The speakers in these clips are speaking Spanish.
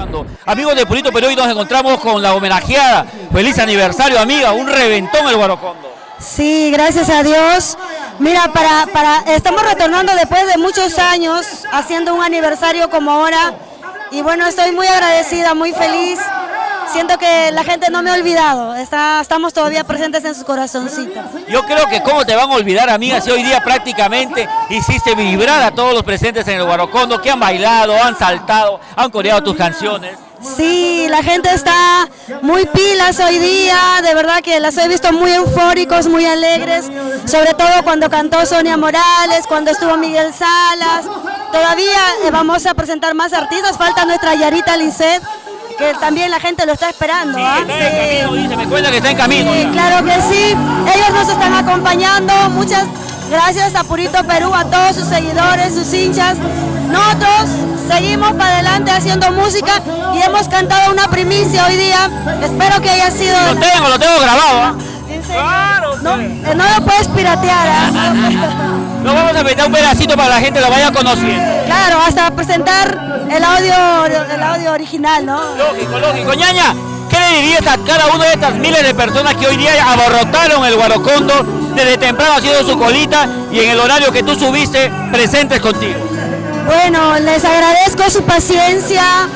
Guarocondo. Amigos de Purito Perú, hoy nos encontramos con la homenajeada. Feliz aniversario, amiga, un reventón el Guarocondo. Sí, gracias a Dios. Mira, estamos retornando después de muchos años haciendo un aniversario como ahora. Y bueno, estoy muy agradecida, muy feliz. Siento que la gente no me ha olvidado, estamos todavía presentes en sus corazoncitos. Yo creo que cómo te van a olvidar, amiga, si hoy día prácticamente hiciste vibrar a todos los presentes en el Guarocondo, que han bailado, han saltado, han coreado tus canciones. Sí, la gente está muy pilas hoy día, de verdad que las he visto muy eufóricos, muy alegres, sobre todo cuando cantó Sonia Morales, cuando estuvo Miguel Salas. Todavía vamos a presentar más artistas, falta nuestra Yarita Lisset, que también la gente lo está esperando. Sí, está en camino, dice, me cuenta que está en camino. Sí, claro que sí, ellos nos están acompañando, muchas gracias a Purito Perú, a todos sus seguidores, sus hinchas. Nosotros seguimos para adelante haciendo música y hemos cantado una primicia hoy día, espero que haya sido... Lo tengo grabado, ¿En serio? Claro, No lo puedes piratear. Nos vamos a meter un pedacito para que la gente lo vaya conociendo. Claro, hasta presentar el audio original, ¿no? Lógico. Ñaña, ¿qué le dirías a cada una de estas miles de personas que hoy día abarrotaron el Guarocondo desde temprano haciendo su colita y en el horario que tú subiste presentes contigo? Bueno, les agradezco su paciencia,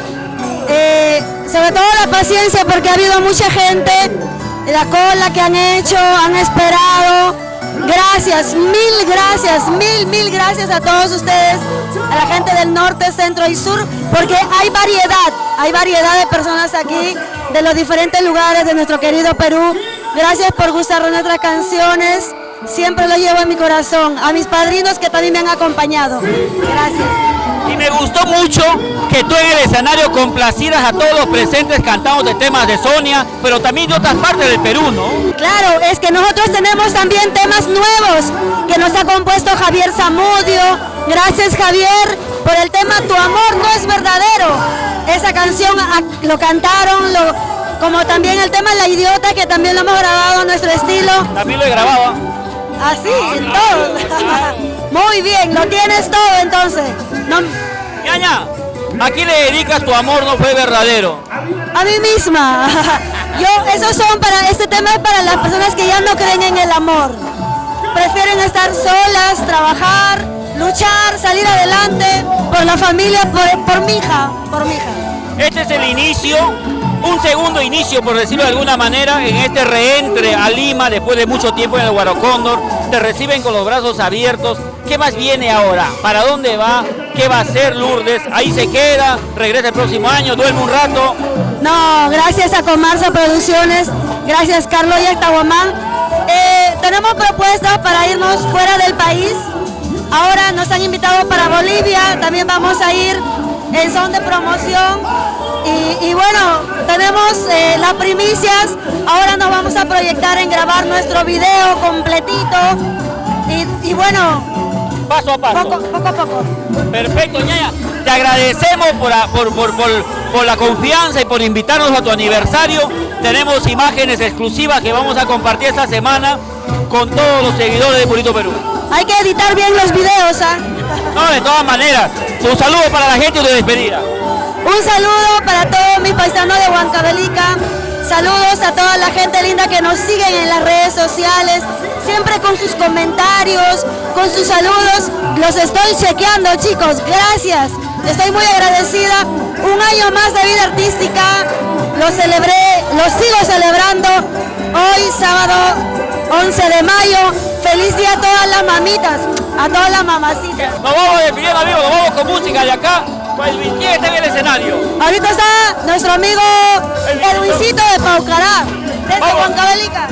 sobre todo la paciencia porque ha habido mucha gente, la cola que han hecho, han esperado. Gracias, mil gracias a todos ustedes, a la gente del norte, centro y sur, porque hay variedad de personas aquí, de los diferentes lugares de nuestro querido Perú. Gracias por gustar de nuestras canciones, siempre lo llevo en mi corazón, a mis padrinos que también me han acompañado. Gracias. Y me gustó mucho que tú en el escenario complacieras a todos los presentes cantando de temas de Sonia, pero también de otras partes del Perú, ¿no? Claro, es que nosotros tenemos también temas nuevos que nos ha compuesto Javier Zamudio. Gracias, Javier, por el tema Tu amor no es verdadero. Esa canción lo cantaron, como también el tema La idiota, que también lo hemos grabado a nuestro estilo. También lo he grabado. Así, en todo. Muy bien, lo tienes todo entonces. Ñaña, ¿a quién le dedicas Tu amor no fue verdadero? A mí misma. Este tema es para las personas que ya no creen en el amor. Prefieren estar solas, trabajar, luchar, salir adelante por la familia, por mi hija. Este es el inicio, un segundo inicio, por decirlo de alguna manera, en este reentre a Lima después de mucho tiempo en el Guarocondo. Te reciben con los brazos abiertos. ¿Qué más viene ahora? ¿Para dónde va? ¿Qué va a hacer Lourdes? ¿Ahí se queda? ¿Regresa el próximo año? ¿Duerme un rato? No, gracias a Comarsa Producciones, gracias Carlos y Actahuamán. Tenemos propuestas para irnos fuera del país. Ahora nos han invitado para Bolivia, también vamos a ir en son de promoción. Y bueno, tenemos las primicias, ahora nos vamos a proyectar en grabar nuestro video completito y bueno, paso a paso. Poco a poco. Perfecto, Ñaña, te agradecemos por la confianza y por invitarnos a tu aniversario. Tenemos imágenes exclusivas que vamos a compartir esta semana con todos los seguidores de Purito Perú. Hay que editar bien los videos, ¿ah? No, de todas maneras, un saludo para la gente de despedida. Un saludo para todos mis paisanos de Huancavelica, saludos a toda la gente linda que nos siguen en las redes sociales, siempre con sus comentarios, con sus saludos, los estoy chequeando, chicos, gracias, estoy muy agradecida, un año más de vida artística, lo celebré, lo sigo celebrando, hoy sábado 11 de mayo, feliz día a todas las mamitas, a todas las mamacitas. Nos vamos despidiendo, amigos, nos vamos con música de acá. ¿Quién está en el escenario? Ahorita está nuestro amigo Edwincito de Paucará, desde Huancavelica.